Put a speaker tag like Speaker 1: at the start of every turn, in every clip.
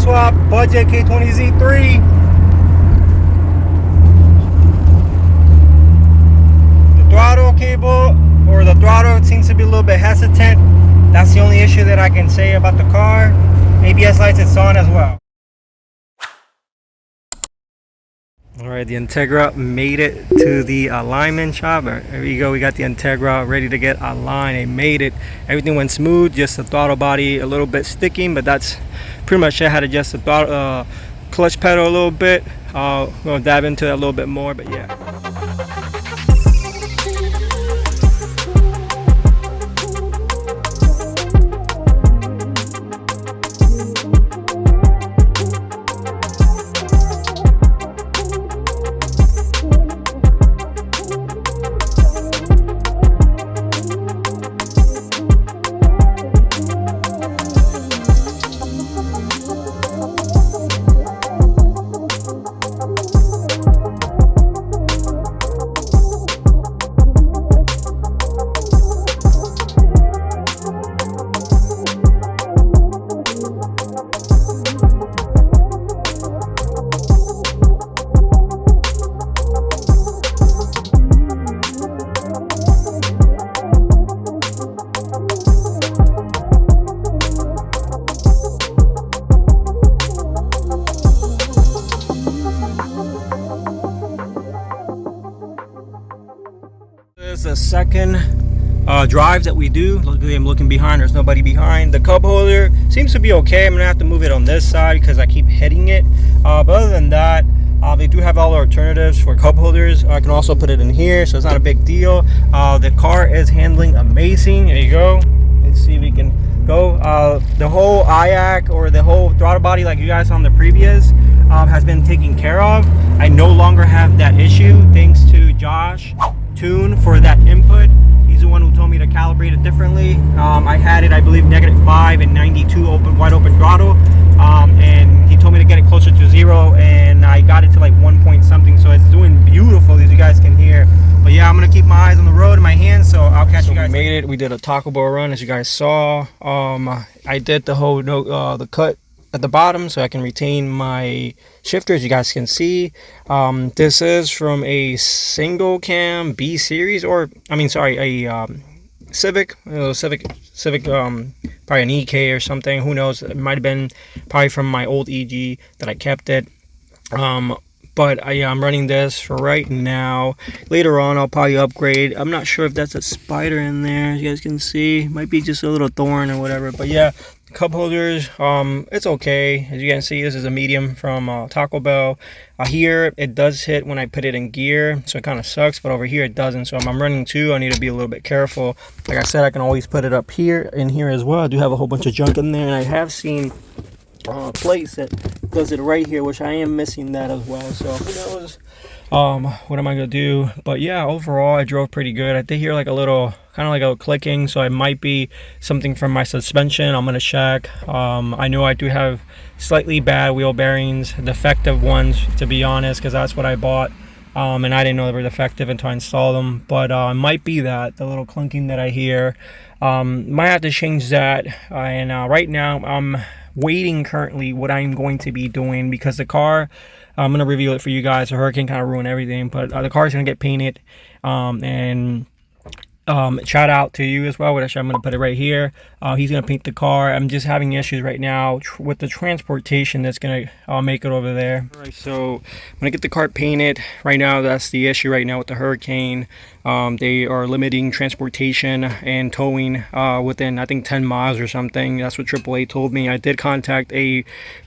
Speaker 1: K-Swap budget K20Z3. The throttle cable, or the throttle, seems to be a little bit hesitant. That's the only issue that I can say about the car. ABS lights, it's on as well. Alright, the Integra made it to the alignment shop. There you go, we got the Integra ready to get aligned. It made it. Everything went smooth, just the throttle body a little bit sticking, but that's pretty much it. I had to adjust the throttle, clutch pedal a little bit. We'll dive into that a little bit more, but yeah. This is the second drive that we do. Luckily I'm looking behind, there's nobody behind. The cup holder seems to be okay. I'm gonna have to move it on this side because I keep hitting it, but other than that, they do have all the alternatives for cup holders. I can also put it in here, so it's not a big deal. The car is handling amazing. There you go. Let's see if we can go. The whole IAC, or the whole throttle body, like you guys saw on the previous, has been taken care of. I no longer have that issue thanks to Josh Tune for that input. He's the one who told me to calibrate it differently. I had it, I believe, -5 and 92 wide open throttle, and he told me to get it closer to 0, and I got it to like 1 point something, so it's doing beautiful, as you guys can hear. But yeah, I'm gonna keep my eyes on the road in my hands, so I'll catch you guys. We made it. We did a Taco Bell run, as you guys saw. I did the whole the cut at the bottom so I can retain my shifter, as you guys can see. This is from a single cam B series, or I mean, sorry, a Civic, probably an EK or something, who knows. It might have been probably from my old EG that I kept it. But I'm running this for right now. Later on I'll probably upgrade. I'm not sure if that's a spider in there, as you guys can see. Might be just a little thorn or whatever, but yeah. Cup holders, it's okay. As you can see, this is a medium from Taco Bell. Here it does hit when I put it in gear, so it kind of sucks, but over here it doesn't. So if I'm running 2, I need to be a little bit careful. Like I said, I can always put it up here, in here as well. I do have a whole bunch of junk in there, and I have seen place that does it right here, which I am missing that as well. So who knows what am I gonna do? But yeah, overall I drove pretty good. I did hear like a little kind of like a clicking, so it might be something from my suspension. I'm gonna check. I know I do have slightly bad wheel bearings, defective ones, to be honest, because that's what I bought, and I didn't know they were defective until I installed them. But it might be that the little clunking that I hear. Might have to change that. And right now I'm waiting currently what I'm going to be doing, because the car, I'm going to reveal it for you guys. The hurricane kind of ruined everything, but the car is going to get painted, and shout out to you as well, which I'm going to put it right here. He's going to paint the car. I'm just having issues right now with the transportation that's going to make it over there. All right, so I'm going to get the car painted. Right now, that's the issue right now with the hurricane. They are limiting transportation and towing within, I think, 10 miles or something. That's what AAA told me. I did contact a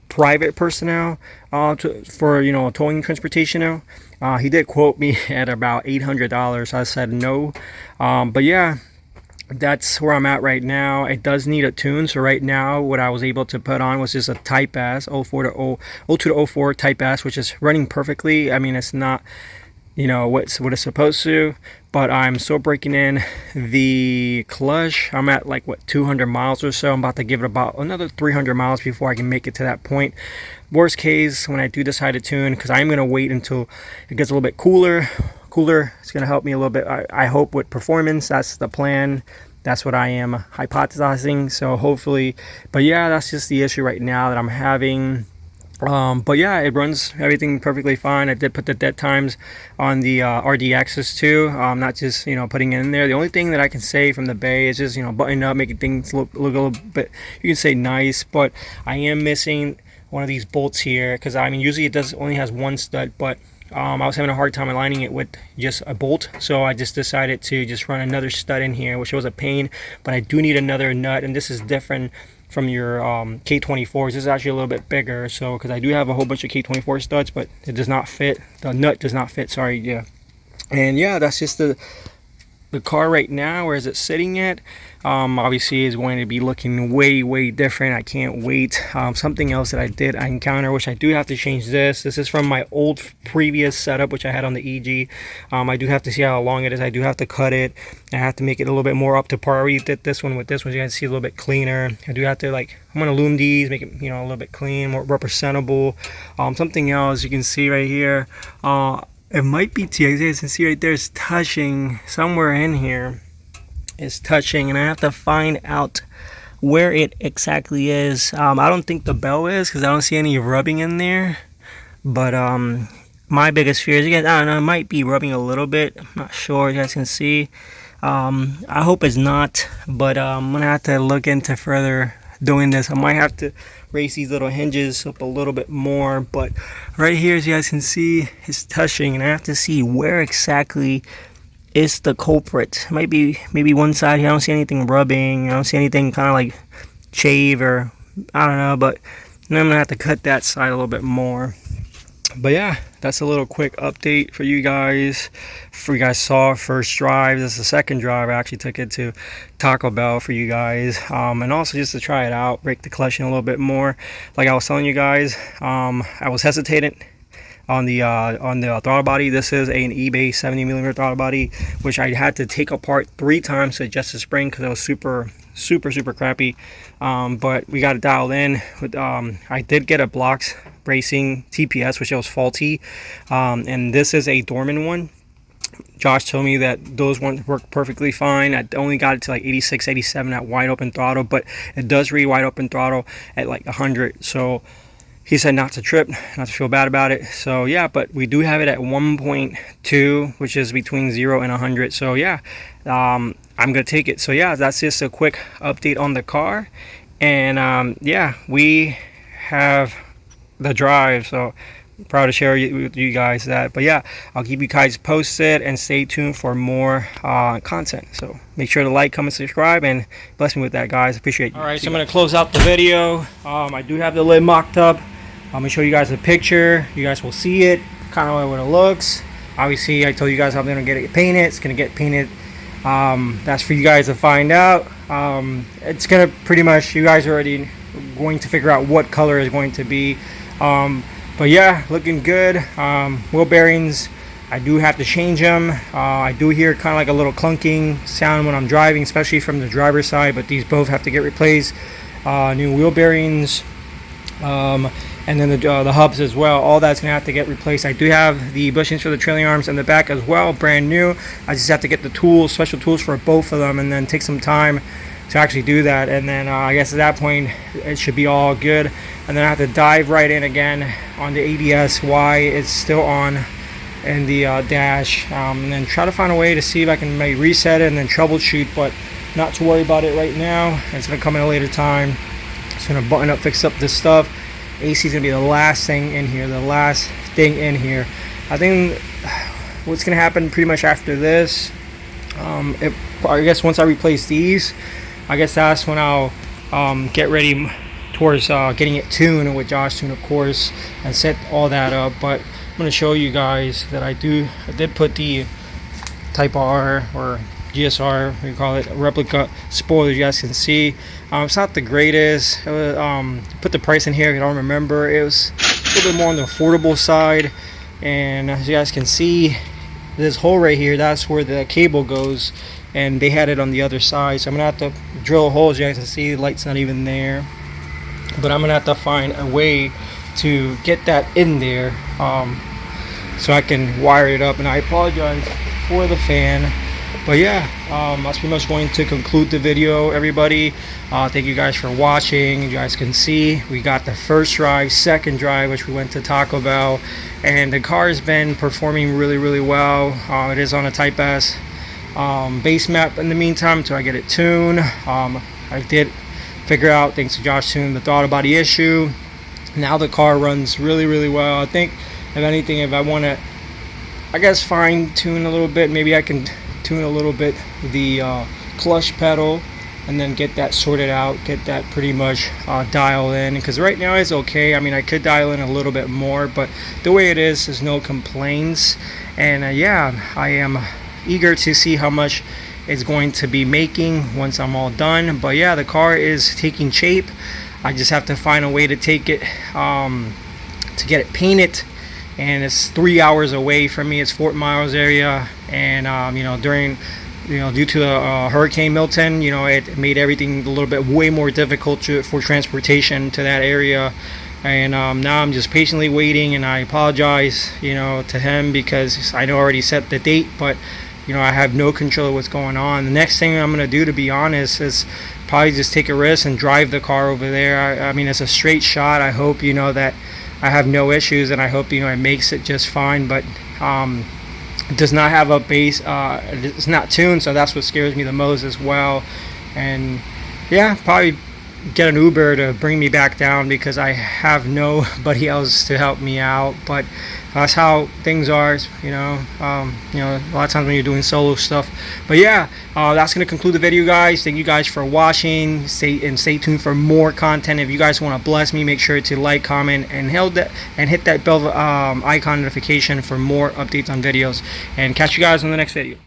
Speaker 1: private personnel for, you know, towing transportation now. He did quote me at about $800. I said no. But yeah, that's where I'm at right now. It does need a tune. So right now, what I was able to put on was just a Type S 02 to 04 Type S, which is running perfectly. I mean, it's not, you know, what it's supposed to, but I'm still breaking in the clutch. I'm at like, what, 200 miles or so. I'm about to give it about another 300 miles before I can make it to that point. Worst case, when I do decide to tune, because I'm going to wait until it gets a little bit cooler. It's going to help me a little bit, I hope, with performance. That's the plan. That's what I am hypothesizing. So hopefully, but yeah, that's just the issue right now that I'm having. But yeah, it runs everything perfectly fine. I did put the dead times on the RD axis too, not just, you know, putting it in there. The only thing that I can say from the bay is just, you know, button up, making things look a little bit, you can say nice, but I am missing one of these bolts here, because I mean usually it only has one stud, but I was having a hard time aligning it with just a bolt, so I just decided to just run another stud in here, which was a pain. But I do need another nut, and this is different from your K24s. This is actually a little bit bigger, so because I do have a whole bunch of K24 studs, but it does not fit. The nut does not fit. Sorry, yeah. And yeah, that's just the car right now. Where is it sitting at? Obviously is going to be looking way different. I can't wait. Something else that I encounter, which I do have to change this is from my old previous setup, which I had on the EG. I do have to see how long it is. I do have to cut it. I have to make it a little bit more up to par. I already did this one with this one, you guys see a little bit cleaner. I do have to, like, I'm gonna loom these, make it, you know, a little bit clean, more representable. Something else you can see right here, it might be TX. You guys can see right there, it's touching somewhere in here. It's touching, and I have to find out where it exactly is. I don't think the bell is, because I don't see any rubbing in there. But my biggest fear is, again, I don't know, it might be rubbing a little bit. I'm not sure. You guys can see. I hope it's not, but I'm gonna have to look into further doing this. I might have to raise these little hinges up a little bit more, but right here, as you guys can see, it's touching, and I have to see where exactly is the culprit. Maybe one side here. I don't see anything rubbing. I don't see anything kind of like shave, or I don't know, but I'm gonna have to cut that side a little bit more. But yeah, that's a little quick update for you guys. For you guys saw first drive. This is the second drive. I actually took it to Taco Bell for you guys, and also just to try it out, break the clutch in a little bit more. Like I was telling you guys, I was hesitating on the throttle body. This is an eBay 70mm throttle body, which I had to take apart 3 times to adjust the spring, because it was super crappy. But we got it dialed in with I did get a blocks bracing TPS, which was faulty, and this is a Dorman one. Josh told me that those ones work perfectly fine. I only got it to like 86, 87 at wide open throttle, but it does read wide open throttle at like 100. So he said not to trip, not to feel bad about it. So yeah, but we do have it at 1.2, which is between 0 and 100. So yeah, I'm gonna take it. So yeah, that's just a quick update on the car. And yeah, we have the drive, so I'm proud to share with you guys that. But yeah, I'll keep you guys posted, and stay tuned for more content. So make sure to like, comment, subscribe, and bless me with that, guys. Appreciate you. All right, so I'm gonna close out the video. I do have the lid mocked up. I'm gonna show you guys a picture. You guys will see it, kind of what it looks. Obviously, I told you guys I'm gonna get it painted. It's gonna get painted. That's for you guys to find out. It's gonna pretty much, you guys are already going to figure out what color is going to be. But yeah, looking good. Wheel bearings, I do have to change them. I do hear kind of like a little clunking sound when I'm driving, especially from the driver's side, but these both have to get replaced. New wheel bearings, and then the hubs as well. All that's gonna have to get replaced. I do have the bushings for the trailing arms in the back as well, brand new. I just have to get the tools, special tools for both of them, and then take some time to actually do that. And then I guess at that point it should be all good. And then I have to dive right in again on the ABS, why it's still on in the dash, and then try to find a way to see if I can maybe reset it and then troubleshoot, but not to worry about it right now. It's gonna come at a later time. It's gonna button up, fix up this stuff. AC is gonna be the last thing in here, I think what's gonna happen pretty much after this, I guess once I replace these, I guess that's when I'll get ready towards getting it tuned with Josh Tune, of course, and set all that up. But I'm going to show you guys that I did put the Type R or GSR, we call it, replica spoiler. You guys can see it's not the greatest. Put the price in here, I don't remember. It was a little bit more on the affordable side. And as you guys can see, this hole right here, that's where the cable goes, and they had it on the other side. So I'm gonna have to drill a hole. As you guys can see, the light's not even there, but I'm gonna have to find a way to get that in there, so I can wire it up. And I apologize for the fan. But yeah, that's pretty much going to conclude the video, everybody. Thank you guys for watching. You guys can see we got the first drive, second drive, which we went to Taco Bell, and the car has been performing really well. It is on a Type S base map in the meantime until I get it tuned. I did figure out, thanks to Josh Tune, the throttle body issue. Now the car runs really well. I think if anything, if I want to, I guess, fine tune a little bit, maybe I can tune a little bit the clutch pedal and then get that sorted out, get that pretty much dialed in, because right now it's okay. I mean, I could dial in a little bit more, but the way it is, there's no complaints. And yeah, I am eager to see how much it's going to be making once I'm all done. But yeah, the car is taking shape. I just have to find a way to take it to get it painted, and it's 3 hours away from me. It's Fort Myers area, and you know, during, you know, due to the Hurricane Milton, you know, it made everything a little bit way more difficult for transportation to that area. And now I'm just patiently waiting, and I apologize, you know, to him, because I know I already set the date, but you know, I have no control of what's going on. The next thing I'm gonna do, to be honest, is probably just take a risk and drive the car over there. I mean, it's a straight shot. I hope, you know, that I have no issues, and I hope, you know, it makes it just fine. But it does not have a base, it's not tuned, so that's what scares me the most as well. And yeah, probably get an Uber to bring me back down, because I have nobody else to help me out. But that's how things are, you know. You know, a lot of times when you're doing solo stuff. But yeah, that's gonna conclude the video, guys. Thank you guys for watching. Stay tuned for more content. If you guys want to bless me, make sure to like, comment, and hit that bell icon notification for more updates on videos. And catch you guys on the next video.